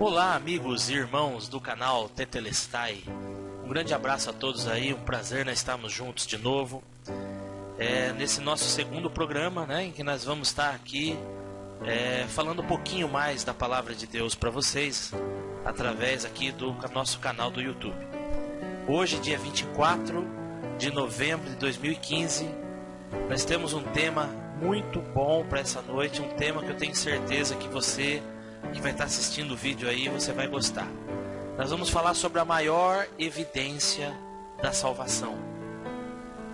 Olá, amigos e irmãos do canal Tetelestai. Um grande abraço a todos aí, um prazer nós estarmos juntos de novo. Nesse nosso segundo programa, em que nós vamos estar aqui falando um pouquinho mais da palavra de Deus para vocês, através aqui do nosso canal do YouTube. Hoje, dia 24 de novembro de 2015, nós temos um tema muito bom para essa noite, um tema que eu tenho certeza que você que vai estar assistindo o vídeo aí, você vai gostar. Nós vamos falar sobre a maior evidência da salvação.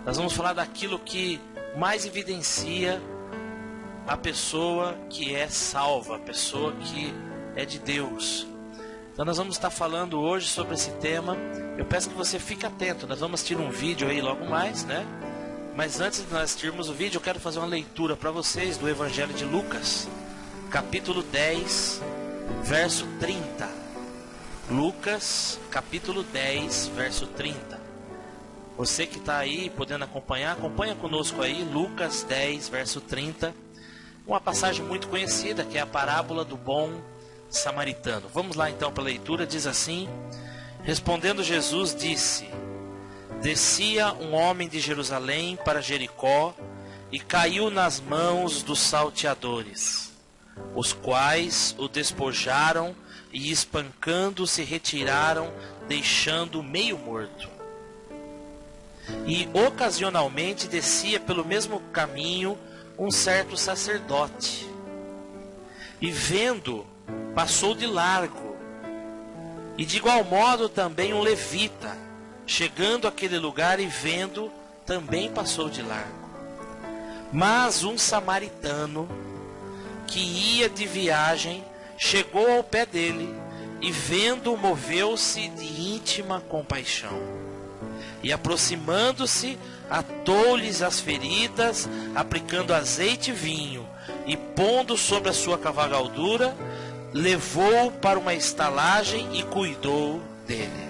Nós vamos falar daquilo que mais evidencia a pessoa que é salva, a pessoa que é de Deus. Então nós vamos estar falando hoje sobre esse tema. Eu peço que você fique atento, nós vamos assistir um vídeo aí logo mais, Mas antes de nós assistirmos o vídeo, eu quero fazer uma leitura para vocês do Evangelho de Lucas, capítulo 10, verso 30. Lucas, capítulo 10, verso 30. Você que está aí podendo acompanhar, acompanha conosco aí, Lucas 10, verso 30. Uma passagem muito conhecida, que é a parábola do bom samaritano. Vamos lá então para a leitura, diz assim: respondendo Jesus disse: descia um homem de Jerusalém para Jericó e caiu nas mãos dos salteadores, os quais o despojaram e espancando se retiraram, deixando meio morto. E ocasionalmente descia pelo mesmo caminho um certo sacerdote, e vendo, passou de largo. E de igual modo também um levita, chegando àquele lugar e vendo, também passou de largo. Mas um samaritano que ia de viagem chegou ao pé dele e vendo, moveu-se de íntima compaixão. E aproximando-se, atou-lhes as feridas, aplicando azeite e vinho, e pondo sobre a sua cavalgadura, levou-o para uma estalagem e cuidou dele.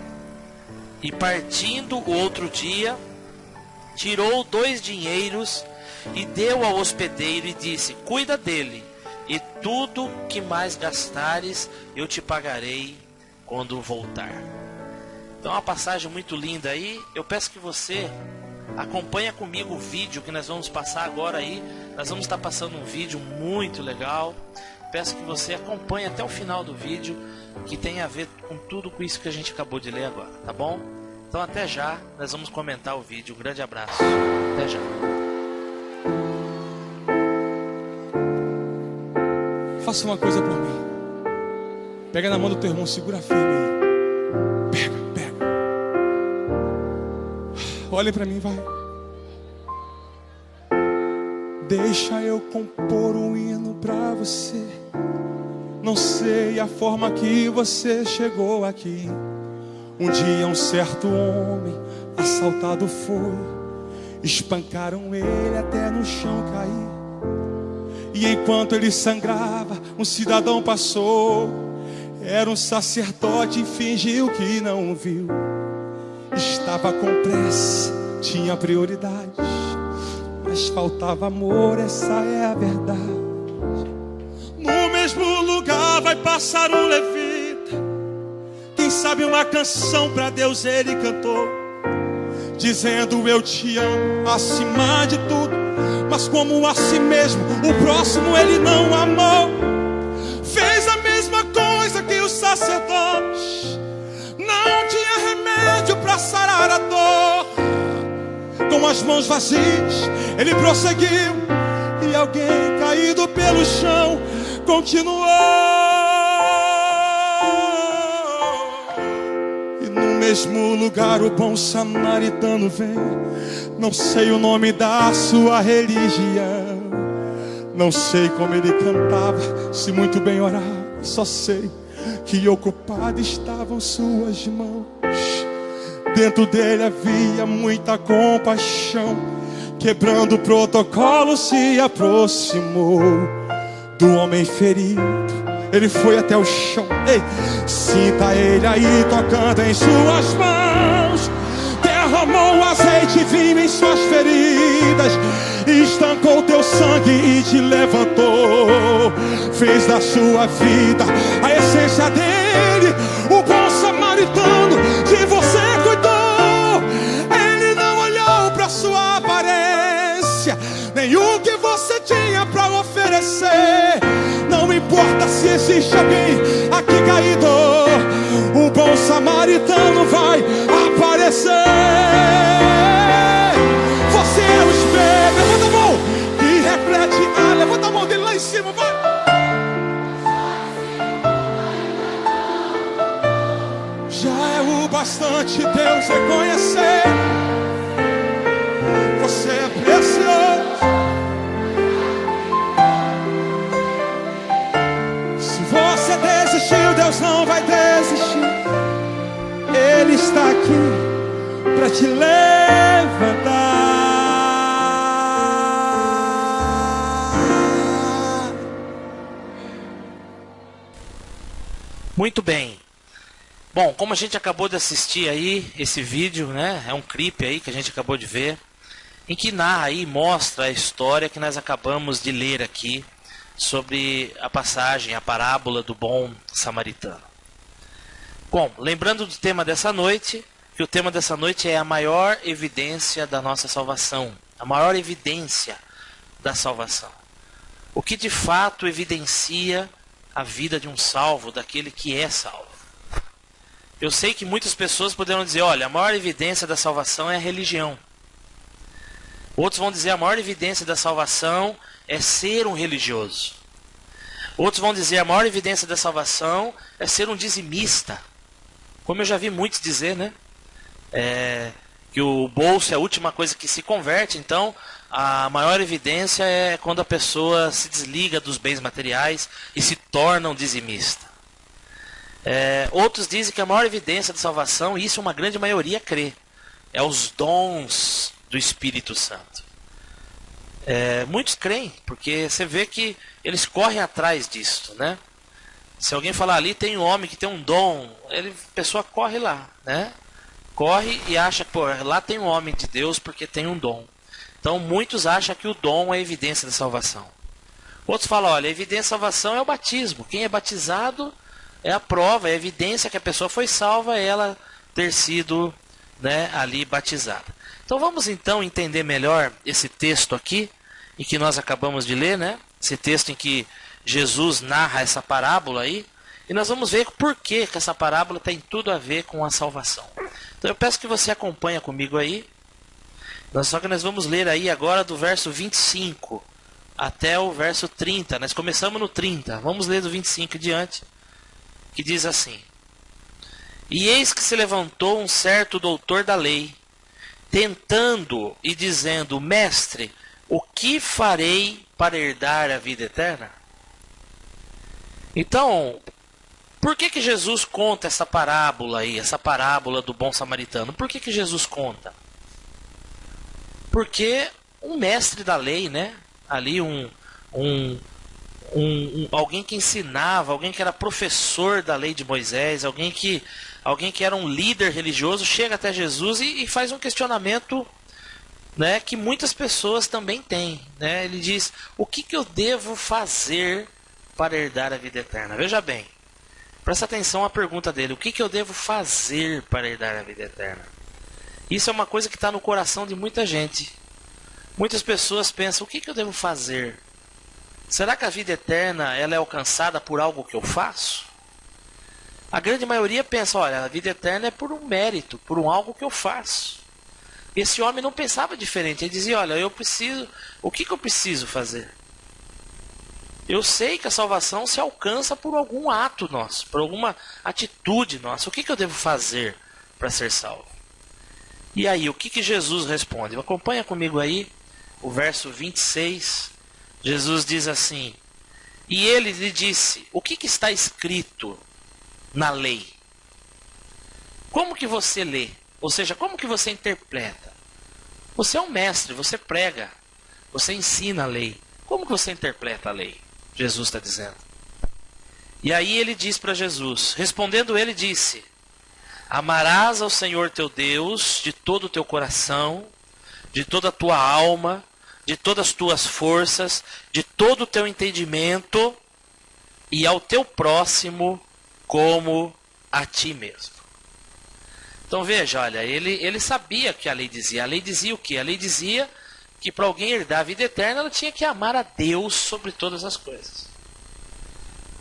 E partindo o outro dia, tirou 2 dinheiros e deu ao hospedeiro e disse: cuida dele, e tudo que mais gastares eu te pagarei quando voltar. Então é uma passagem muito linda aí. Eu peço que você acompanhe comigo o vídeo que nós vamos passar agora aí. Nós vamos estar passando um vídeo muito legal. Peço que você acompanhe até o final do vídeo, que tem a ver com tudo com isso que a gente acabou de ler agora, tá bom? Então até já, nós vamos comentar o vídeo. Um grande abraço, até já. Faça uma coisa por mim. Pega na mão do teu irmão, segura firme aí. Pega. Olha pra mim, vai. Deixa eu compor um hino pra você. Não sei a forma que você chegou aqui. Um dia um certo homem assaltado foi. Espancaram ele até no chão cair. E enquanto ele sangrava, um cidadão passou. Era um sacerdote e fingiu que não viu. Estava com pressa, tinha prioridades, mas faltava amor, essa é a verdade. No mesmo lugar vai passar um levita. Quem sabe uma canção pra Deus ele cantou, dizendo: eu te amo acima de tudo. Mas como a si mesmo, o próximo ele não amou. Fez a mesma coisa que o sacerdote. Não tinha remédio para sarar a dor. Com as mãos vazias ele prosseguiu, e alguém caído pelo chão continuou. E no mesmo lugar o bom samaritano vem. Não sei o nome da sua religião, não sei como ele cantava, se muito bem orava. Só sei que ocupadas estavam suas mãos. Dentro dele havia muita compaixão. Quebrando o protocolo, se aproximou do homem ferido. Ele foi até o chão. Ei, sinta ele aí tocando em suas mãos. Derramou azeite e vinho em suas feridas. Estancou teu sangue e te levantou. Fez da sua vida a essência dele. o bom samaritano de você cuidou. Ele não olhou para sua aparência, nem o que você tinha para oferecer. Não importa se existe alguém aqui caído, o bom samaritano vai aparecer. Você é o espelho. Levanta a mão que reflete. Levanta a mão dele lá em cima, vai. Já é o bastante Deus reconhecer. Você é precioso. Se você desistiu, Deus não vai desistir. Ele está aqui para te levantar. Muito bem. Bom, como a gente acabou de assistir aí esse vídeo, né? É um clipe aí que a gente acabou de ver, em que narra aí, mostra a história que nós acabamos de ler aqui sobre a passagem, a parábola do bom samaritano. Bom, lembrando do tema dessa noite, que o tema dessa noite é a maior evidência da nossa salvação, a maior evidência da salvação. O que de fato evidencia a vida de um salvo, daquele que é salvo. Eu sei que muitas pessoas poderão dizer, olha, a maior evidência da salvação é a religião. Outros vão dizer, a maior evidência da salvação é ser um religioso. Outros vão dizer, a maior evidência da salvação é ser um dizimista. Como eu já vi muitos dizer, né? Que o bolso é a última coisa que se converte, então a maior evidência é quando a pessoa se desliga dos bens materiais e se torna um dizimista. Outros dizem que a maior evidência da salvação, e isso uma grande maioria crê, é os dons do Espírito Santo. Muitos creem, porque você vê que eles correm atrás disso, né? Se alguém falar ali, tem um homem que tem um dom, a pessoa corre lá, né? Corre e acha, pô, lá tem um homem de Deus porque tem um dom. Então muitos acham que o dom é a evidência da salvação. Outros falam, olha, a evidência da salvação é o batismo. Quem é batizado é a prova, é a evidência que a pessoa foi salva, é ela ter sido, né, ali batizada. Então vamos então entender melhor esse texto aqui, em que nós acabamos de ler, né? Esse texto em que Jesus narra essa parábola aí, e nós vamos ver por que essa parábola tem tudo a ver com a salvação. Então eu peço que você acompanhe comigo aí. Só que nós vamos ler aí agora do verso 25 até o verso 30. Nós começamos no 30. Vamos ler do 25 em diante, que diz assim: E eis que se levantou um certo doutor da lei, tentando e dizendo, Mestre, o que farei para herdar a vida eterna? Então, por que Jesus conta essa parábola aí, essa parábola do bom samaritano? Por que Jesus conta? Porque um mestre da lei, né? Ali alguém que ensinava, alguém que era professor da lei de Moisés, alguém que era um líder religioso, chega até Jesus e faz um questionamento, né, que muitas pessoas também têm, né? Ele diz, o que eu devo fazer para herdar a vida eterna? Veja bem, presta atenção à pergunta dele, o que eu devo fazer para herdar a vida eterna? Isso é uma coisa que está no coração de muita gente. Muitas pessoas pensam, o que eu devo fazer? Será que a vida eterna ela é alcançada por algo que eu faço? A grande maioria pensa, olha, a vida eterna é por um mérito, por algo que eu faço. Esse homem não pensava diferente, ele dizia, olha, o que eu preciso fazer? Eu sei que a salvação se alcança por algum ato nosso, por alguma atitude nossa. O que eu devo fazer para ser salvo? E aí, o que Jesus responde? Acompanha comigo aí o verso 26. Jesus diz assim, e ele lhe disse, o que está escrito na lei? Como que você lê? Ou seja, como que você interpreta? Você é um mestre, você prega, você ensina a lei. Como que você interpreta a lei? Jesus está dizendo. E aí ele diz para Jesus, respondendo ele disse, amarás ao Senhor teu Deus de todo o teu coração, de toda a tua alma, de todas as tuas forças, de todo o teu entendimento, e ao teu próximo como a ti mesmo. Então veja, olha, ele sabia que a lei dizia. A lei dizia o quê? A lei dizia que para alguém herdar a vida eterna, ela tinha que amar a Deus sobre todas as coisas.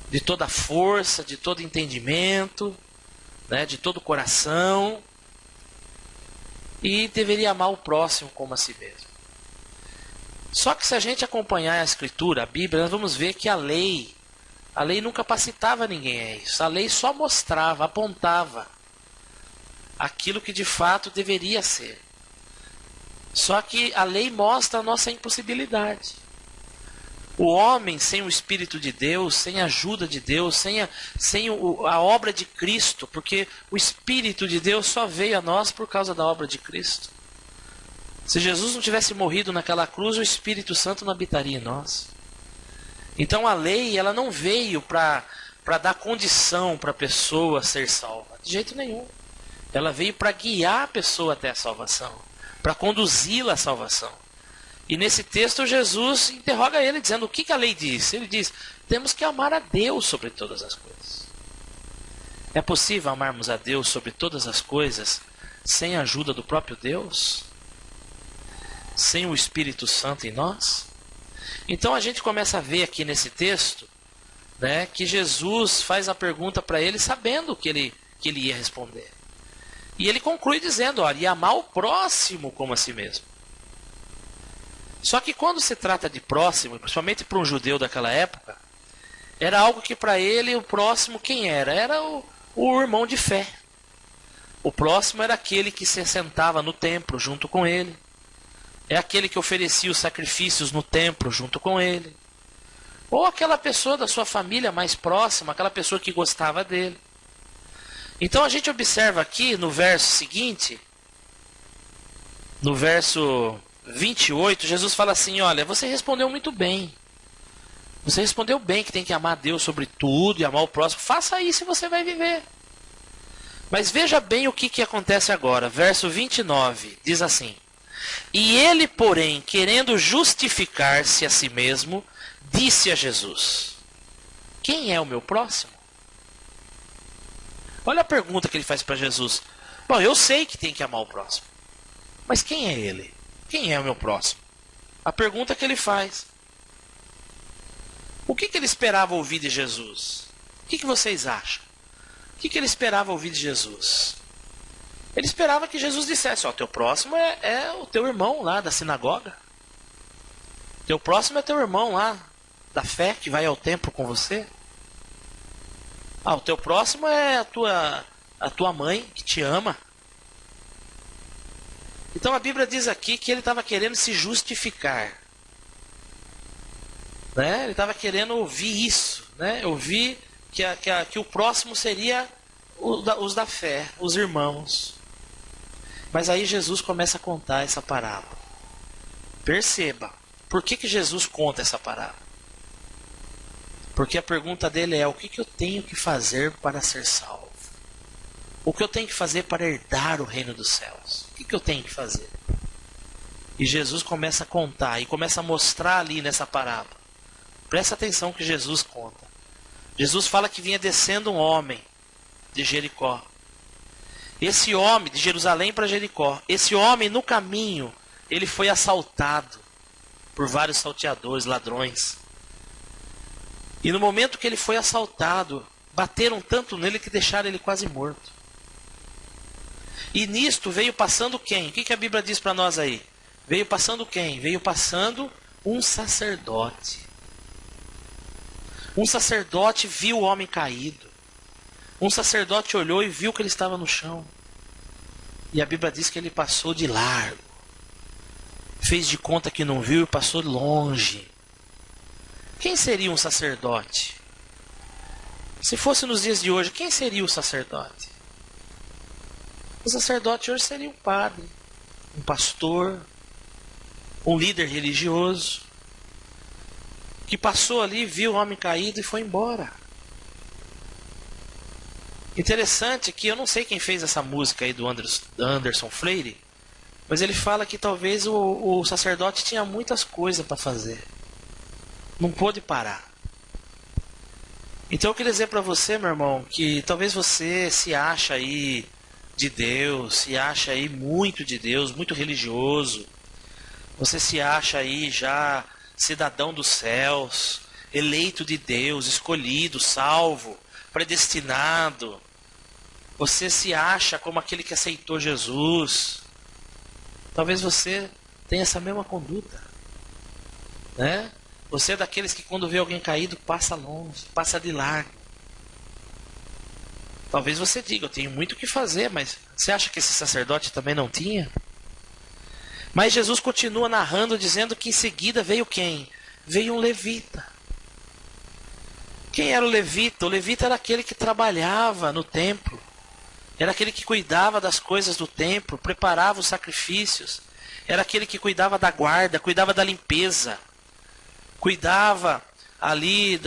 De toda a força, de todo entendimento, né, de todo o coração. E deveria amar o próximo como a si mesmo. Só que se a gente acompanhar a Escritura, a Bíblia, nós vamos ver que a lei nunca capacitava ninguém a isso. A lei só mostrava, apontava aquilo que de fato deveria ser. Só que a lei mostra a nossa impossibilidade. O homem sem o Espírito de Deus, sem a ajuda de Deus, sem a obra de Cristo, porque o Espírito de Deus só veio a nós por causa da obra de Cristo. Se Jesus não tivesse morrido naquela cruz, o Espírito Santo não habitaria em nós. Então a lei, ela não veio para dar condição para a pessoa ser salva, de jeito nenhum. Ela veio para guiar a pessoa até a salvação, para conduzi-la à salvação. E nesse texto Jesus interroga ele, dizendo o que a lei diz. Ele diz, temos que amar a Deus sobre todas as coisas. É possível amarmos a Deus sobre todas as coisas sem a ajuda do próprio Deus? Sem o Espírito Santo em nós? Então a gente começa a ver aqui nesse texto, né, que Jesus faz a pergunta para ele sabendo que ele ia responder. E ele conclui dizendo, olha, e amar o próximo como a si mesmo. Só que quando se trata de próximo, principalmente para um judeu daquela época, era algo que para ele o próximo quem era? Era o irmão de fé. O próximo era aquele que se sentava no templo junto com ele. É aquele que oferecia os sacrifícios no templo junto com ele. Ou aquela pessoa da sua família mais próxima, aquela pessoa que gostava dele. Então a gente observa aqui no verso seguinte, no verso 28, Jesus fala assim, olha, você respondeu muito bem. Você respondeu bem que tem que amar a Deus sobre tudo e amar o próximo. Faça isso e você vai viver. Mas veja bem o que acontece agora. Verso 29 diz assim, e ele, porém, querendo justificar-se a si mesmo, disse a Jesus, quem é o meu próximo? Olha a pergunta que ele faz para Jesus. Bom, eu sei que tem que amar o próximo. Mas quem é ele? Quem é o meu próximo? A pergunta que ele faz. O que ele esperava ouvir de Jesus? O que vocês acham? O que ele esperava ouvir de Jesus? Ele esperava que Jesus dissesse, ó, teu próximo é o teu irmão lá da sinagoga. Teu próximo é teu irmão lá da fé que vai ao templo com você. Ah, o teu próximo é a tua mãe que te ama. Então a Bíblia diz aqui que ele estava querendo se justificar. Né? Ele estava querendo ouvir isso. Né? Ouvir que o próximo seria os da fé, os irmãos. Mas aí Jesus começa a contar essa parábola. Perceba, por que Jesus conta essa parábola? Porque a pergunta dele é, o que eu tenho que fazer para ser salvo? O que eu tenho que fazer para herdar o reino dos céus? O que eu tenho que fazer? E Jesus começa a contar, e começa a mostrar ali nessa parábola. Presta atenção que Jesus conta. Jesus fala que vinha descendo um homem de Jericó. Esse homem, de Jerusalém para Jericó, esse homem no caminho, ele foi assaltado por vários salteadores, ladrões. E no momento que ele foi assaltado, bateram tanto nele que deixaram ele quase morto. E nisto veio passando quem? O que a Bíblia diz para nós aí? Veio passando quem? Veio passando um sacerdote. Um sacerdote viu o homem caído. Um sacerdote olhou e viu que ele estava no chão. E a Bíblia diz que ele passou de largo. Fez de conta que não viu e passou longe. Quem seria um sacerdote? Se fosse nos dias de hoje, quem seria o sacerdote? O sacerdote hoje seria um padre, um pastor, um líder religioso, que passou ali, viu o homem caído e foi embora. Interessante que eu não sei quem fez essa música aí do Anderson Freire, mas ele fala que talvez o sacerdote tinha muitas coisas para fazer. Não pôde parar. Então eu queria dizer para você, meu irmão, que talvez você se acha aí de Deus, se acha aí muito de Deus, muito religioso. Você se acha aí já cidadão dos céus, eleito de Deus, escolhido, salvo, predestinado. Você se acha como aquele que aceitou Jesus. Talvez você tenha essa mesma conduta, né? Você é daqueles que quando vê alguém caído passa longe, passa de largo. Talvez você diga, eu tenho muito o que fazer, mas você acha que esse sacerdote também não tinha? Mas Jesus continua narrando, dizendo que em seguida veio quem? Veio um levita. Quem era o levita? O levita era aquele que trabalhava no templo. Era aquele que cuidava das coisas do templo, preparava os sacrifícios. Era aquele que cuidava da guarda, cuidava da limpeza. Cuidava ali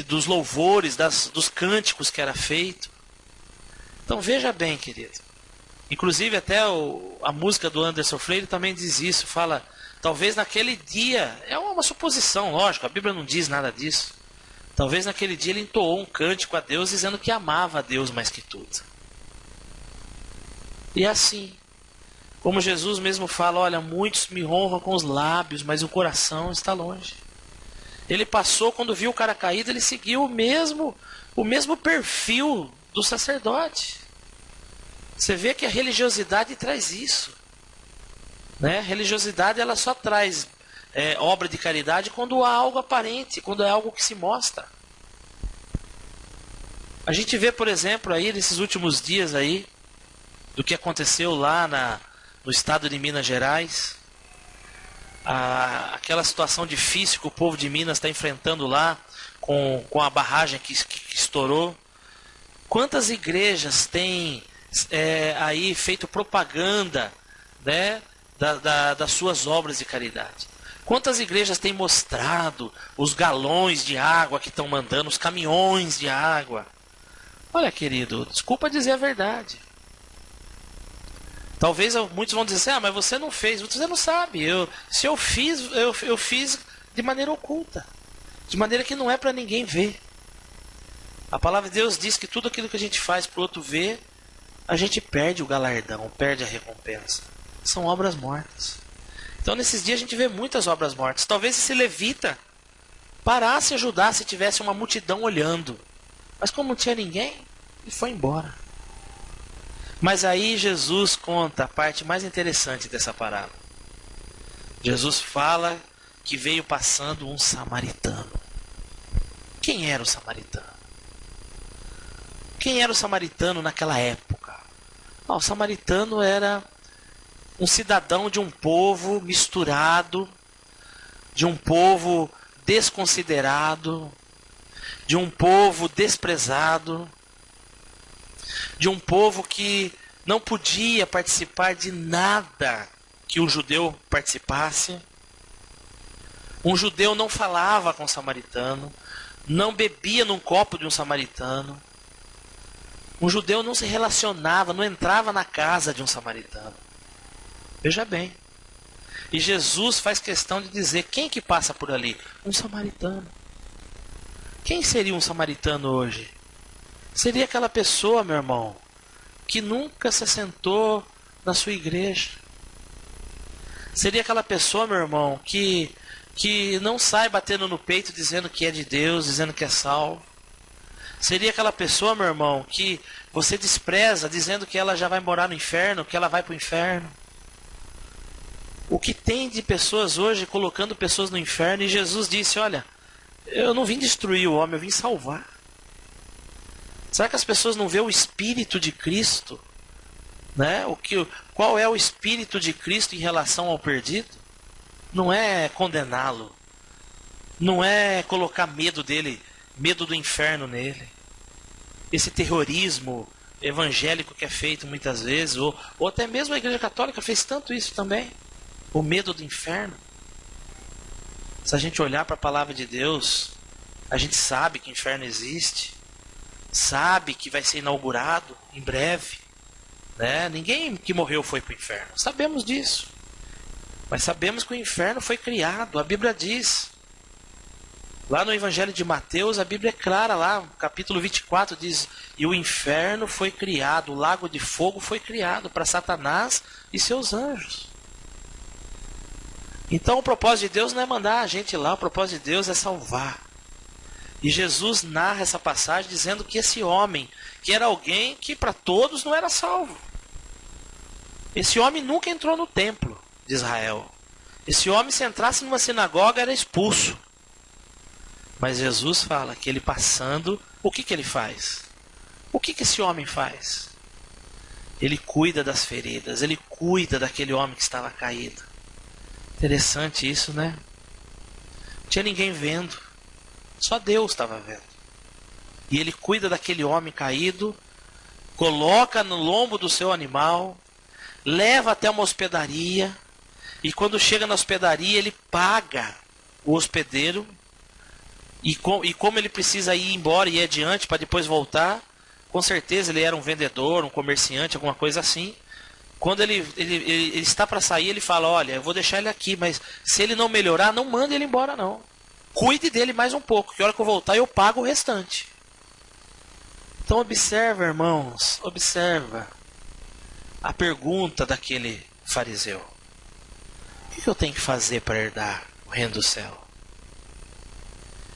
dos louvores, dos cânticos que era feito. Então veja bem, querido. Inclusive até a música do Anderson Freire também diz isso. Fala, talvez naquele dia, é uma suposição, lógico, a Bíblia não diz nada disso. Talvez naquele dia ele entoou um cântico a Deus dizendo que amava a Deus mais que tudo. E assim, como Jesus mesmo fala, olha, muitos me honram com os lábios, mas o coração está longe. Ele passou, quando viu o cara caído, ele seguiu o mesmo perfil do sacerdote. Você vê que a religiosidade traz isso, né? A religiosidade ela só traz obra de caridade quando há algo aparente, quando é algo que se mostra. A gente vê, por exemplo, aí nesses últimos dias aí, do que aconteceu lá no estado de Minas Gerais, aquela situação difícil que o povo de Minas está enfrentando lá, com a barragem que estourou. Quantas igrejas têm aí feito propaganda, né, das suas obras de caridade? Quantas igrejas têm mostrado os galões de água que estão mandando, os caminhões de água? Olha, querido, desculpa dizer a verdade. Talvez muitos vão dizer assim, mas você não fez. Você não sabe. Se eu fiz, eu fiz de maneira oculta. De maneira que não é para ninguém ver. A palavra de Deus diz que tudo aquilo que a gente faz para o outro ver, a gente perde o galardão, perde a recompensa. São obras mortas. Então nesses dias a gente vê muitas obras mortas. Talvez esse levita parasse e ajudasse se tivesse uma multidão olhando. Mas como não tinha ninguém, ele foi embora. Mas aí Jesus conta a parte mais interessante dessa parábola. Jesus fala que veio passando um samaritano. Quem era o samaritano? Quem era o samaritano naquela época? O samaritano era um cidadão de um povo misturado, de um povo desconsiderado, de um povo desprezado, de um povo que não podia participar de nada que o judeu participasse. Um judeu não falava com o samaritano, não bebia num copo de um samaritano. Um judeu não se relacionava, não entrava na casa de um samaritano. Veja bem. E Jesus faz questão de dizer, quem que passa por ali? Um samaritano. Quem seria um samaritano hoje? Seria aquela pessoa, meu irmão, que nunca se assentou na sua igreja. Seria aquela pessoa, meu irmão, que não sai batendo no peito dizendo que é de Deus, dizendo que é salvo. Seria aquela pessoa, meu irmão, que você despreza dizendo que ela já vai morar no inferno, que ela vai para o inferno. O que tem de pessoas hoje colocando pessoas no inferno, e Jesus disse, olha, eu não vim destruir o homem, eu vim salvar. Será que as pessoas não vê o Espírito de Cristo? Né? Qual é o Espírito de Cristo em relação ao perdido? Não é condená-lo. Não é colocar medo dele, medo do inferno nele. Esse terrorismo evangélico que é feito muitas vezes, ou até mesmo a Igreja Católica fez tanto isso também. O medo do inferno. Se a gente olhar para a palavra de Deus, a gente sabe que o inferno existe. Sabe que vai ser inaugurado em breve, né? Ninguém que morreu foi para o inferno, sabemos disso, mas sabemos que o inferno foi criado, a Bíblia diz. Lá no Evangelho de Mateus, a Bíblia é clara, lá no capítulo 24 diz: e o inferno foi criado, o lago de fogo foi criado para Satanás e seus anjos. Então o propósito de Deus não é mandar a gente lá, o propósito de Deus é salvar. E Jesus narra essa passagem dizendo que esse homem, que era alguém que para todos não era salvo. Esse homem nunca entrou no templo de Israel. Esse homem, se entrasse numa sinagoga, era expulso. Mas Jesus fala que ele passando, o que ele faz? O que esse homem faz? Ele cuida das feridas, ele cuida daquele homem que estava caído. Interessante isso, né? Não tinha ninguém vendo, só Deus estava vendo. E ele cuida daquele homem caído, coloca no lombo do seu animal, leva até uma hospedaria, e quando chega na hospedaria ele paga o hospedeiro, e como ele precisa ir embora e ir adiante para depois voltar, com certeza ele era um vendedor, um comerciante, alguma coisa assim. Quando ele está para sair, ele fala: olha, eu vou deixar ele aqui, mas se ele não melhorar, não mande ele embora não. Cuide dele mais um pouco, que a hora que eu voltar eu pago o restante. Então observa, irmãos, observa a pergunta daquele fariseu: o que eu tenho que fazer para herdar o reino do céu?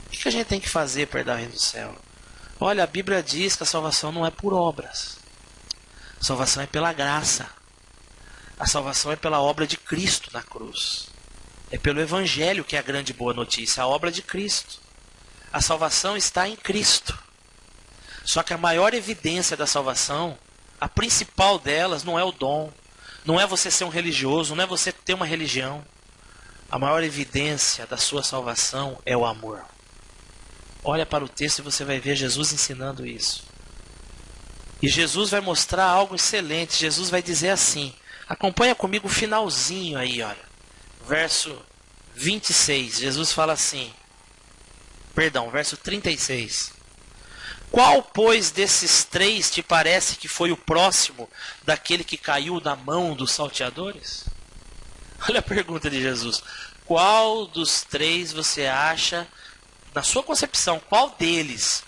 O que a gente tem que fazer para herdar o reino do céu? Olha, a Bíblia diz que a salvação não é por obras. A salvação é pela graça. A salvação é pela obra de Cristo na cruz. É pelo Evangelho que é a grande boa notícia, a obra de Cristo. A salvação está em Cristo. Só que a maior evidência da salvação, a principal delas, não é o dom, não é você ser um religioso, não é você ter uma religião. A maior evidência da sua salvação é o amor. Olha para o texto e você vai ver Jesus ensinando isso. E Jesus vai mostrar algo excelente. Jesus vai dizer assim, acompanha comigo o finalzinho aí, olha. Verso 26, Jesus fala assim, verso 36. Qual, pois, desses três te parece que foi o próximo daquele que caiu na mão dos salteadores? Olha a pergunta de Jesus. Qual dos três você acha, na sua concepção, qual deles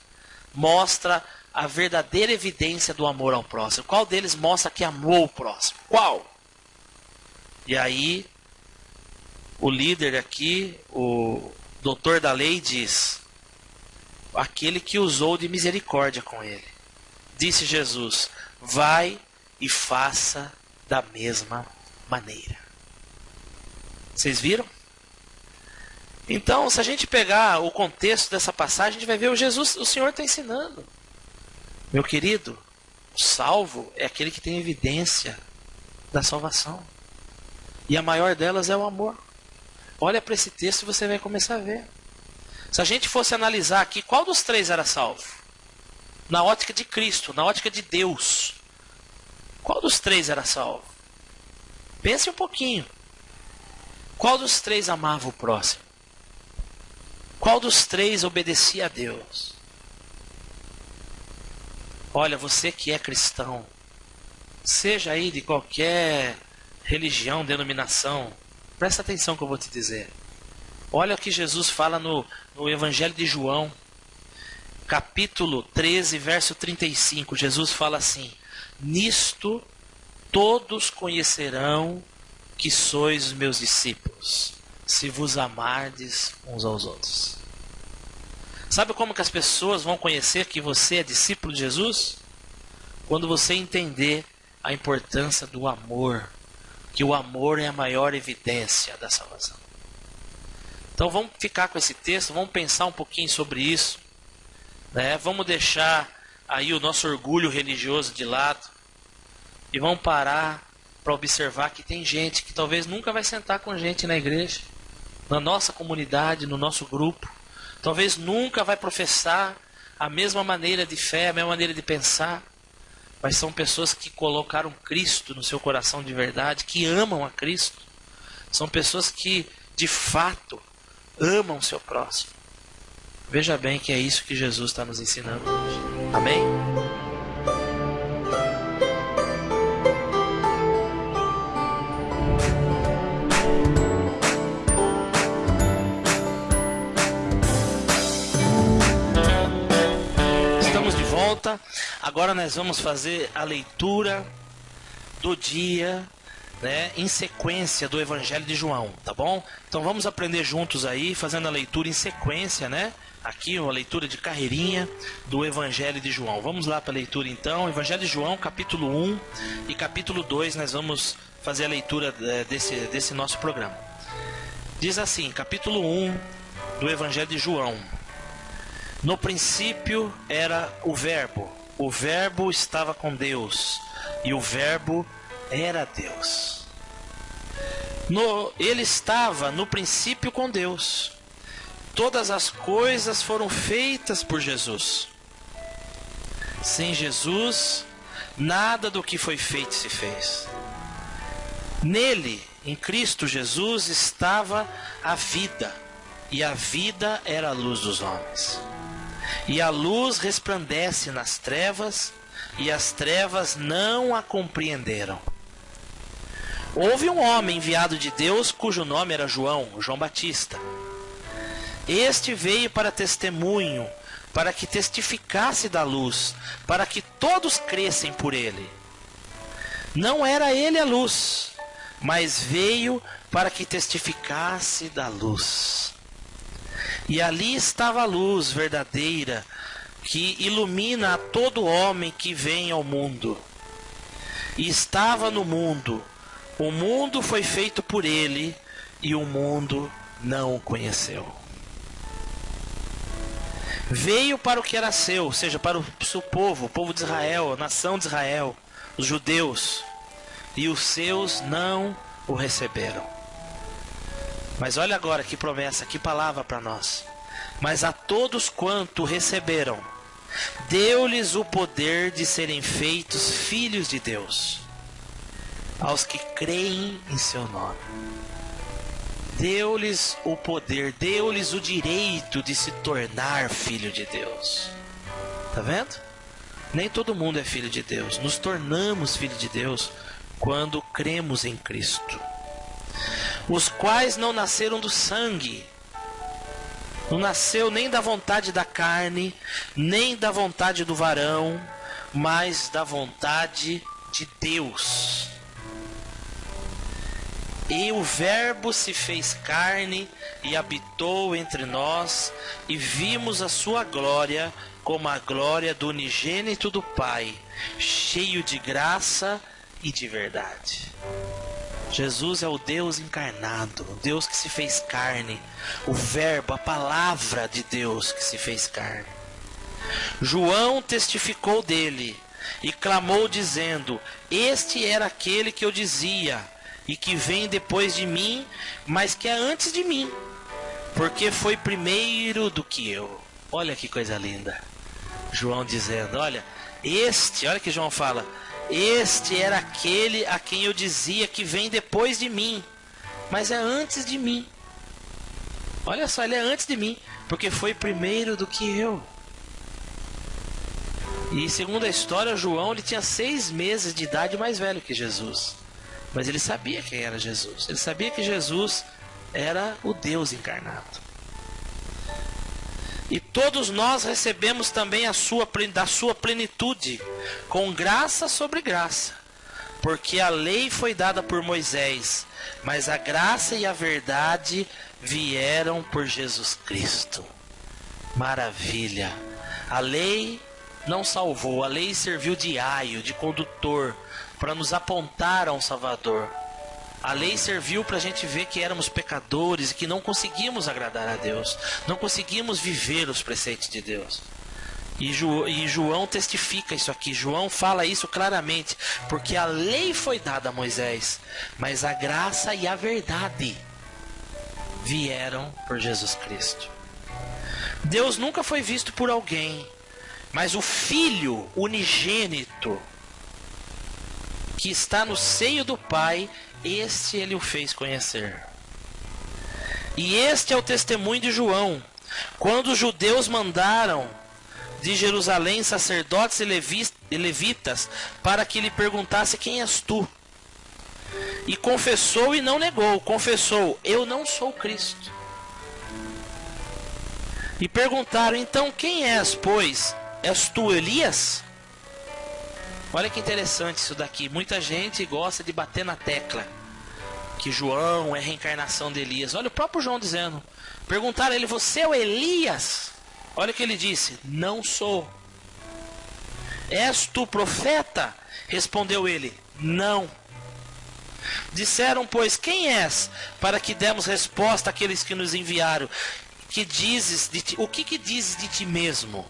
mostra a verdadeira evidência do amor ao próximo? Qual deles mostra que amou o próximo? Qual? E aí, o líder aqui, o doutor da lei, diz: aquele que usou de misericórdia com ele. Disse Jesus: vai e faça da mesma maneira. Vocês viram? Então, se a gente pegar o contexto dessa passagem, a gente vai ver o Senhor está ensinando. Meu querido, o salvo é aquele que tem evidência da salvação. E a maior delas é o amor. Olha para esse texto e você vai começar a ver. Se a gente fosse analisar aqui, qual dos três era salvo? Na ótica de Cristo, na ótica de Deus. Qual dos três era salvo? Pense um pouquinho. Qual dos três amava o próximo? Qual dos três obedecia a Deus? Olha, você que é cristão, seja aí de qualquer religião, denominação, presta atenção que eu vou te dizer. Olha o que Jesus fala no Evangelho de João, capítulo 13, verso 35. Jesus fala assim: nisto todos conhecerão que sois os meus discípulos, se vos amardes uns aos outros. Sabe como que as pessoas vão conhecer que você é discípulo de Jesus? Quando você entender a importância do amor, que o amor é a maior evidência da salvação. Então vamos ficar com esse texto, vamos pensar um pouquinho sobre isso, né? Vamos deixar aí o nosso orgulho religioso de lado e vamos parar para observar que tem gente que talvez nunca vai sentar com a gente na igreja, na nossa comunidade, no nosso grupo. Talvez nunca vai professar a mesma maneira de fé, a mesma maneira de pensar. Mas são pessoas que colocaram Cristo no seu coração de verdade, que amam a Cristo. São pessoas que, de fato, amam o seu próximo. Veja bem que é isso que Jesus está nos ensinando hoje. Amém? volta. Agora nós vamos fazer a leitura do dia, né, em sequência do Evangelho de João, tá bom? Então vamos aprender juntos aí, fazendo a leitura em sequência, né? Aqui uma leitura de carreirinha do Evangelho de João. Vamos lá para a leitura então. Evangelho de João, capítulo 1 e capítulo 2, nós vamos fazer a leitura desse nosso programa. Diz assim, capítulo 1 do Evangelho de João. No princípio era o Verbo estava com Deus, e o Verbo era Deus. Ele estava no princípio com Deus. Todas as coisas foram feitas por Jesus. Sem Jesus, nada do que foi feito se fez. Nele, em Cristo Jesus, estava a vida, e a vida era a luz dos homens. E a luz resplandece nas trevas, e as trevas não a compreenderam. Houve um homem enviado de Deus, cujo nome era João Batista. Este veio para testemunho, para que testificasse da luz, para que todos crescem por ele. Não era ele a luz, mas veio para que testificasse da luz. E ali estava a luz verdadeira, que ilumina a todo homem que vem ao mundo. E estava no mundo. O mundo foi feito por ele, e o mundo não o conheceu. Veio para o que era seu, ou seja, para o seu povo, o povo de Israel, a nação de Israel, os judeus. E os seus não o receberam. Mas olha agora que promessa, que palavra para nós. Mas a todos quanto receberam, deu-lhes o poder de serem feitos filhos de Deus, aos que creem em seu nome. Deu-lhes o poder, deu-lhes o direito de se tornar filho de Deus. Tá vendo? Nem todo mundo é filho de Deus. Nos tornamos filho de Deus quando cremos em Cristo. Os quais não nasceram do sangue, não nasceu nem da vontade da carne, nem da vontade do varão, mas da vontade de Deus. E o Verbo se fez carne e habitou entre nós, e vimos a sua glória como a glória do unigênito do Pai, cheio de graça e de verdade. Jesus é o Deus encarnado, o Deus que se fez carne, o Verbo, a palavra de Deus que se fez carne. João testificou dele e clamou dizendo: este era aquele que eu dizia, e que vem depois de mim, mas que é antes de mim, porque foi primeiro do que eu. Olha que coisa linda. João dizendo, olha que João fala, este era aquele a quem eu dizia que vem depois de mim, mas é antes de mim. Olha só, ele é antes de mim, porque foi primeiro do que eu. E segundo a história, João ele tinha 6 meses de idade mais velho que Jesus. Mas ele sabia quem era Jesus. Ele sabia que Jesus era o Deus encarnado. E todos nós recebemos também da sua plenitude, com graça sobre graça. Porque a lei foi dada por Moisés, mas a graça e a verdade vieram por Jesus Cristo. Maravilha! A lei não salvou, a lei serviu de aio, de condutor, para nos apontar a um Salvador. A lei serviu para a gente ver que éramos pecadores e que não conseguimos agradar a Deus, não conseguimos viver os preceitos de Deus. E João testifica isso aqui, João fala isso claramente, porque a lei foi dada a Moisés, mas a graça e a verdade vieram por Jesus Cristo. Deus nunca foi visto por alguém, mas o Filho unigênito, que está no seio do Pai, este ele o fez conhecer. E este é o testemunho de João, quando os judeus mandaram de Jerusalém sacerdotes e levitas para que lhe perguntasse: quem és tu? E confessou e não negou, confessou: eu não sou Cristo. E perguntaram: então quem és, pois? és tu Elias? Olha que interessante isso daqui. Muita gente gosta de bater na tecla que João é reencarnação de Elias. Olha o próprio João dizendo. Perguntaram a ele, você é o Elias? Olha o que ele disse, não sou. És tu profeta? Respondeu ele, não. Disseram, pois, quem és? Para que demos resposta àqueles que nos enviaram. Que dizes de ti? O que dizes de ti mesmo?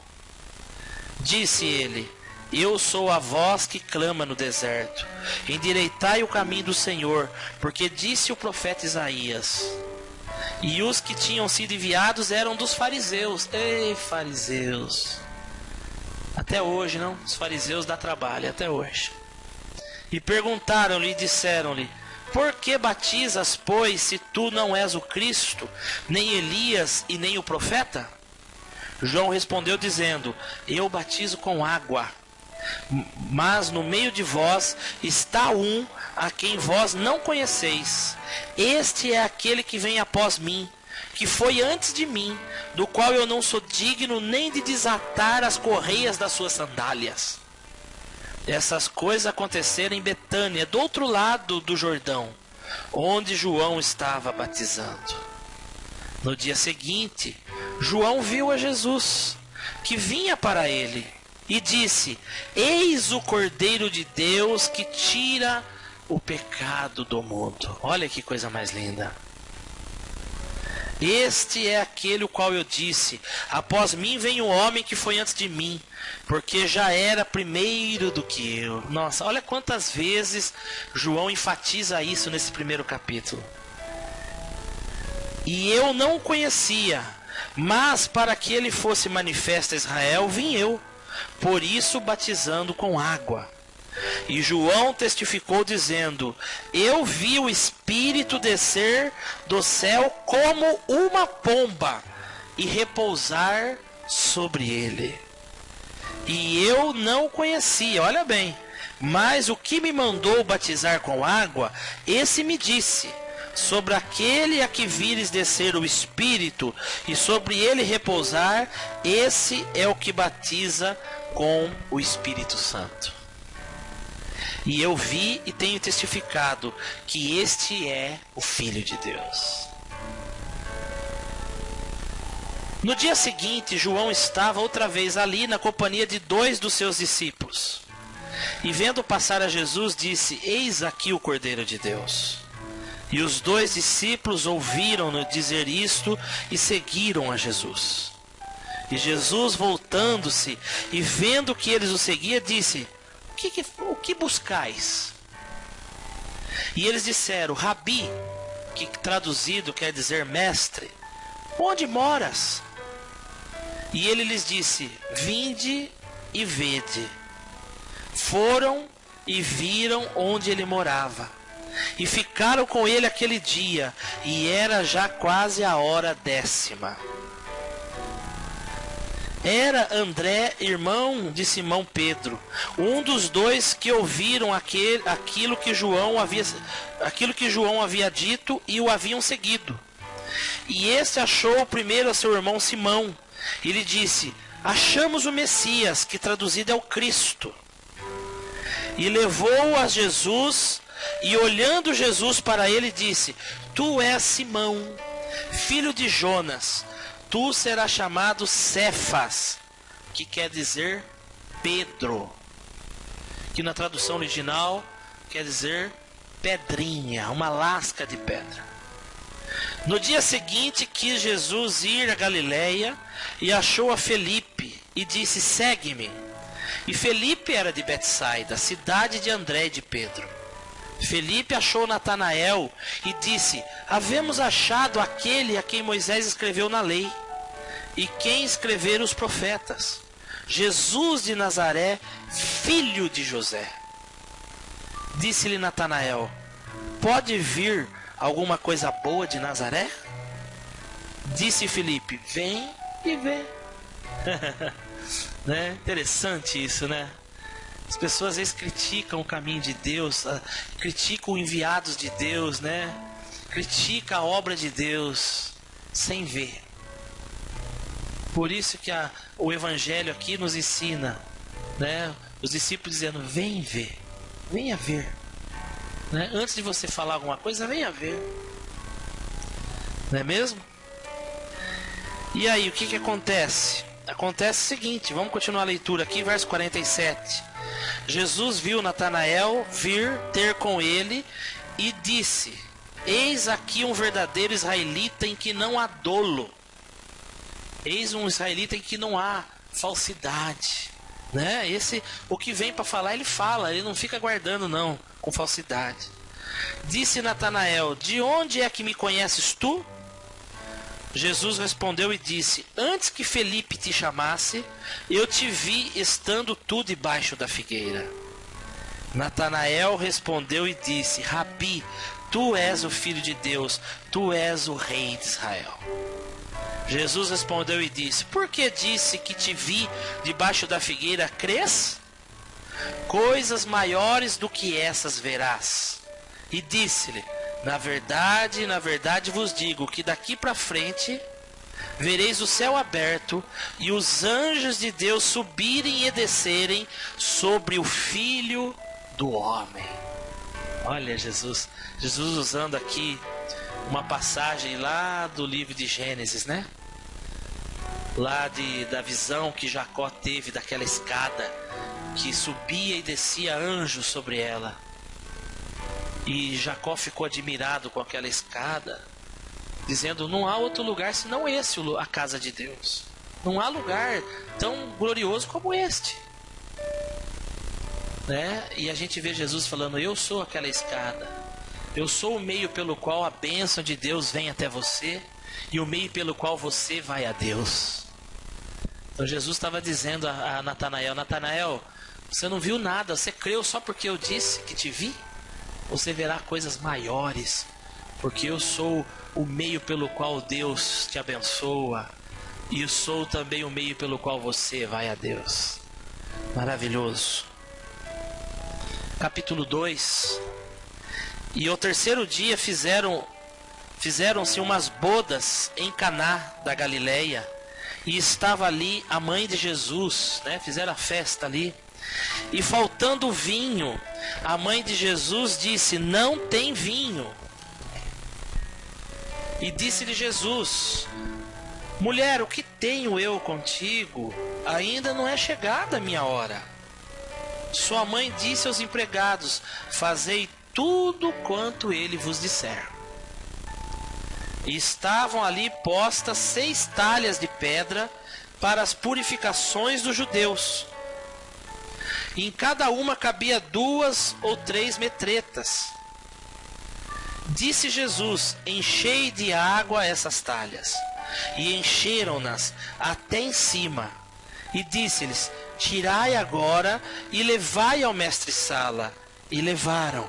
Disse ele, eu sou a voz que clama no deserto. Endireitai o caminho do Senhor, porque disse o profeta Isaías. E os que tinham sido enviados eram dos fariseus. Ei, fariseus. Até hoje, não? Os fariseus dá trabalho, até hoje. E perguntaram-lhe e disseram-lhe, por que batizas, pois, se tu não és o Cristo, nem Elias e nem o profeta? João respondeu dizendo, eu batizo com água, mas no meio de vós está um a quem vós não conheceis. Este é aquele que vem após mim, que foi antes de mim, do qual eu não sou digno nem de desatar as correias das suas sandálias. Essas coisas aconteceram em Betânia, do outro lado do Jordão, onde João estava batizando. No dia seguinte, João viu a Jesus, que vinha para ele, e disse, eis o Cordeiro de Deus que tira o pecado do mundo. Olha que coisa mais linda. Este é aquele o qual eu disse, após mim vem um homem que foi antes de mim, porque já era primeiro do que eu. Nossa, olha quantas vezes João enfatiza isso nesse primeiro capítulo. E eu não o conhecia, mas para que ele fosse manifesto a Israel, vim eu, por isso batizando com água. E João testificou dizendo, eu vi o Espírito descer do céu como uma pomba e repousar sobre ele. E eu não o conhecia, olha bem, mas o que me mandou batizar com água, esse me disse, sobre aquele a que vires descer o Espírito e sobre ele repousar, esse é o que batiza com o Espírito Santo. E eu vi e tenho testificado que este é o Filho de Deus. No dia seguinte, João estava outra vez ali na companhia de 2 dos seus discípulos. E vendo passar a Jesus, disse, eis aqui o Cordeiro de Deus. E os 2 discípulos ouviram-no dizer isto e seguiram a Jesus. E Jesus, voltando-se e vendo que eles o seguiam, disse, o que buscais? E eles disseram, Rabi, que traduzido quer dizer mestre, onde moras? E ele lhes disse, vinde e vede. Foram e viram onde ele morava, e ficaram com ele aquele dia, e era já quase a hora 10ª. Era André, irmão de Simão Pedro, um dos 2 que ouviram aquilo que João havia dito e o haviam seguido. E este achou primeiro a seu irmão Simão, e lhe disse, achamos o Messias, que traduzido é o Cristo. E levou-o a Jesus, e olhando Jesus para ele, disse, tu és Simão, filho de Jonas, tu serás chamado Cefas, que quer dizer Pedro, que na tradução original quer dizer pedrinha, uma lasca de pedra. No dia seguinte quis Jesus ir a Galiléia e achou a Felipe e disse, segue-me. E Felipe era de Betsaida, cidade de André e de Pedro. Felipe achou Natanael e disse, havemos achado aquele a quem Moisés escreveu na lei, e quem escreveram os profetas, Jesus de Nazaré, filho de José. Disse-lhe Natanael, pode vir alguma coisa boa de Nazaré? Disse Felipe, vem e vê. Né? Interessante isso, né? As pessoas às vezes criticam o caminho de Deus, criticam os enviados de Deus, né? Critica a obra de Deus sem ver. Por isso que o Evangelho aqui nos ensina, né? Os discípulos dizendo, vem ver, venha ver, né? Antes de você falar alguma coisa, venha ver, não é mesmo? E aí, o que acontece? Acontece o seguinte, vamos continuar a leitura aqui, verso 47. Jesus viu Natanael vir ter com ele e disse, eis aqui um verdadeiro israelita em que não há dolo. Eis um israelita em que não há falsidade, né? O que vem para falar, ele fala, ele não fica guardando não, com falsidade. Disse Natanael, de onde é que me conheces tu? Jesus respondeu e disse, antes que Felipe te chamasse, eu te vi estando tu debaixo da figueira. Natanael respondeu e disse, Rabi, tu és o Filho de Deus, tu és o Rei de Israel. Jesus respondeu e disse, por que disse que te vi debaixo da figueira, crês? Coisas maiores do que essas verás. E disse-lhe, na verdade vos digo que daqui para frente vereis o céu aberto e os anjos de Deus subirem e descerem sobre o Filho do Homem. Olha Jesus usando aqui uma passagem lá do livro de Gênesis, né? Lá da visão que Jacó teve daquela escada que subia e descia anjos sobre ela. E Jacó ficou admirado com aquela escada, dizendo, não há outro lugar senão esse, a casa de Deus. Não há lugar tão glorioso como este, né? E a gente vê Jesus falando, eu sou aquela escada, eu sou o meio pelo qual a bênção de Deus vem até você e o meio pelo qual você vai a Deus. Então Jesus estava dizendo a Natanael, Natanael, você não viu nada, você creu só porque eu disse que te vi? Você verá coisas maiores, porque eu sou o meio pelo qual Deus te abençoa, e eu sou também o meio pelo qual você vai a Deus. Maravilhoso. Capítulo 2. E ao terceiro dia fizeram-se umas bodas em Caná da Galileia, e estava ali a mãe de Jesus, né? Fizeram a festa ali. E faltando vinho, a mãe de Jesus disse, não tem vinho. E disse-lhe Jesus, mulher, o que tenho eu contigo? Ainda não é chegada a minha hora. Sua mãe disse aos empregados, fazei tudo quanto ele vos disser. E estavam ali postas 6 talhas de pedra para as purificações dos judeus. E em cada uma cabia 2 ou 3 metretas. Disse Jesus, enchei de água essas talhas. E encheram-nas até em cima. E disse-lhes, tirai agora e levai ao mestre-sala. E levaram.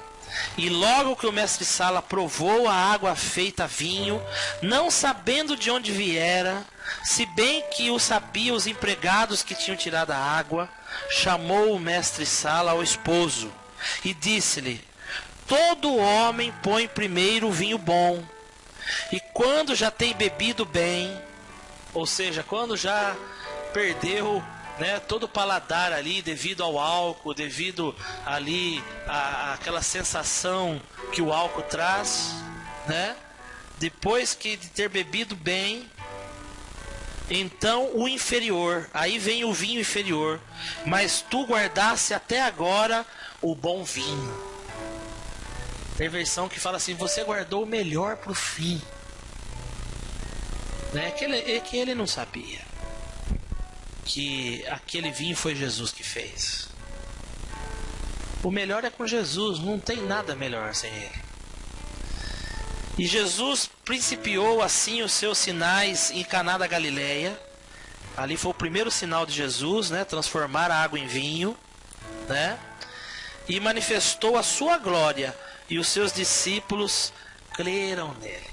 E logo que o mestre-sala provou a água feita vinho, não sabendo de onde viera, se bem que o sabiam os empregados que tinham tirado a água, chamou o mestre-sala ao esposo e disse-lhe, todo homem põe primeiro o vinho bom, e quando já tem bebido bem, ou seja, quando já perdeu, né, todo o paladar ali devido ao álcool, devido ali àquela sensação que o álcool traz, né? Depois de ter bebido bem, então o inferior, aí vem o vinho inferior, mas tu guardasse até agora o bom vinho. Tem versão que fala assim, você guardou o melhor para o fim, né? Que ele não sabia que aquele vinho foi Jesus que fez. O melhor é com Jesus, não tem nada melhor sem ele. E Jesus principiou assim os seus sinais em Caná da Galileia. Ali foi o primeiro sinal de Jesus, né? Transformar a água em vinho, né? E manifestou a sua glória, e os seus discípulos creram nele.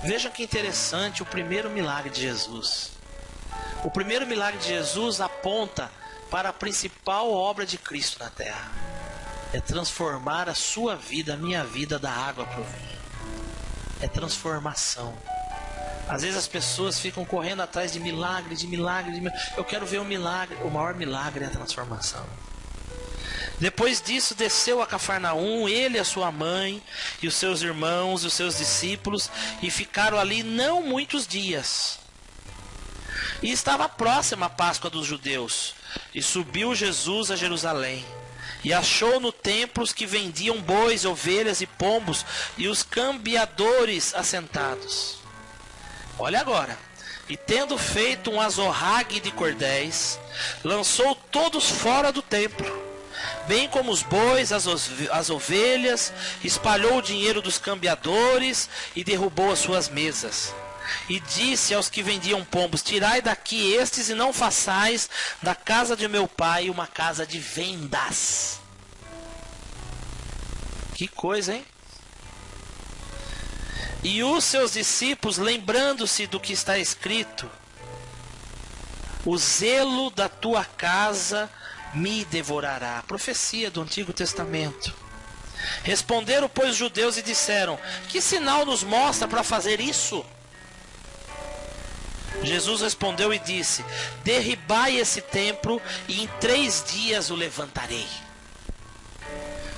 Vejam que interessante o primeiro milagre de Jesus. O primeiro milagre de Jesus aponta para a principal obra de Cristo na terra. É transformar a sua vida, a minha vida, da água para o vinho. É transformação. Às vezes as pessoas ficam correndo atrás de milagre, de milagre, de milagre. Eu quero ver um milagre. O maior milagre é a transformação. Depois disso, desceu a Cafarnaum, ele, a sua mãe, e os seus irmãos, e os seus discípulos, e ficaram ali não muitos dias. E estava próxima a Páscoa dos judeus, e subiu Jesus a Jerusalém, e achou no templo os que vendiam bois, ovelhas e pombos, e os cambiadores assentados. Olha agora. E tendo feito um azorrague de cordéis, lançou todos fora do templo, bem como os bois, as ovelhas, espalhou o dinheiro dos cambiadores e derrubou as suas mesas. E disse aos que vendiam pombos: tirai daqui estes e não façais da casa de meu pai uma casa de vendas. Que coisa, hein? E os seus discípulos, lembrando-se do que está escrito: o zelo da tua casa me devorará. Profecia do Antigo Testamento. Responderam, pois, os judeus e disseram: que sinal nos mostra para fazer isso? Jesus respondeu e disse: derribai esse templo e em 3 dias o levantarei.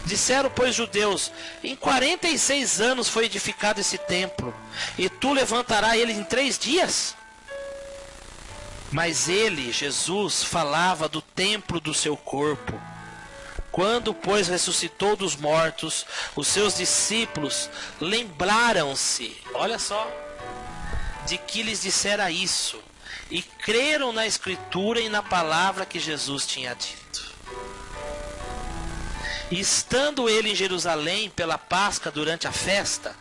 Disseram, pois, os judeus: em 46 anos foi edificado esse templo, e tu levantarás ele em 3 dias? Mas ele, Jesus, falava do templo do seu corpo. Quando, pois, ressuscitou dos mortos, os seus discípulos lembraram-se, olha só, de que lhes dissera isso, e creram na Escritura e na palavra que Jesus tinha dito. E estando ele em Jerusalém pela Páscoa durante a festa,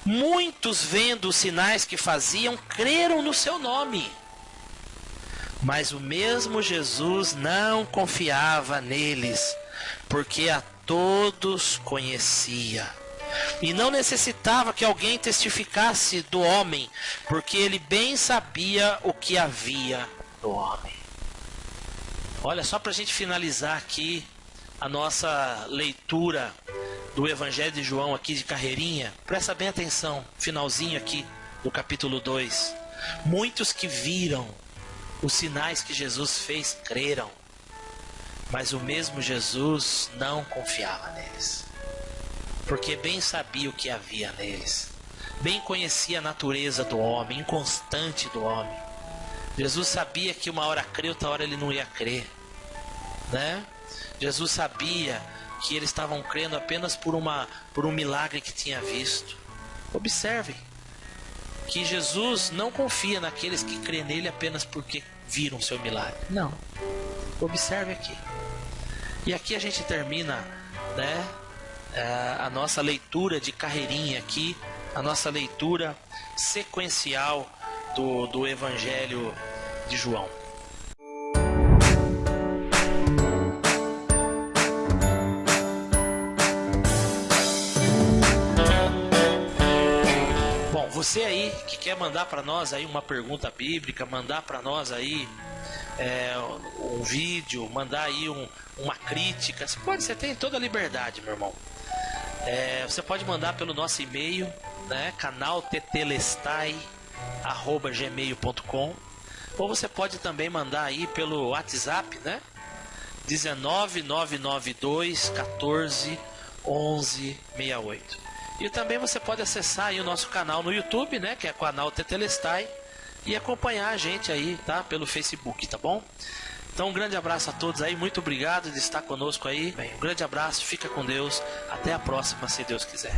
muitos, vendo os sinais que faziam, creram no seu nome. Mas o mesmo Jesus não confiava neles, porque a todos conhecia. E não necessitava que alguém testificasse do homem, porque ele bem sabia o que havia no homem. Olha, só para a gente finalizar aqui a nossa leitura do Evangelho de João aqui de carreirinha, presta bem atenção, finalzinho aqui do capítulo 2. Muitos que viram os sinais que Jesus fez creram, mas o mesmo Jesus não confiava neles, porque bem sabia o que havia neles, bem conhecia a natureza do homem, inconstante do homem. Jesus sabia que uma hora crê, outra hora ele não ia crer, né? Jesus sabia que eles estavam crendo apenas por um milagre que tinha visto. Observem que Jesus não confia naqueles que crêem nele apenas porque viram seu milagre. Não. Observe aqui. E aqui a gente termina, né, a nossa leitura de carreirinha aqui, a nossa leitura sequencial do Evangelho de João. Você aí que quer mandar para nós aí uma pergunta bíblica, mandar para nós aí um vídeo, mandar aí uma crítica, você tem toda a liberdade, meu irmão. Você pode mandar pelo nosso e-mail, né, canaltetelestai@gmail.com, ou você pode também mandar aí pelo WhatsApp, né, 19992 14 11 68. E também você pode acessar aí o nosso canal no YouTube, né, que é o canal Tetelestai, e acompanhar a gente aí, tá, pelo Facebook, tá bom? Então um grande abraço a todos aí, muito obrigado de estar conosco aí. Um grande abraço, fica com Deus, até a próxima, se Deus quiser.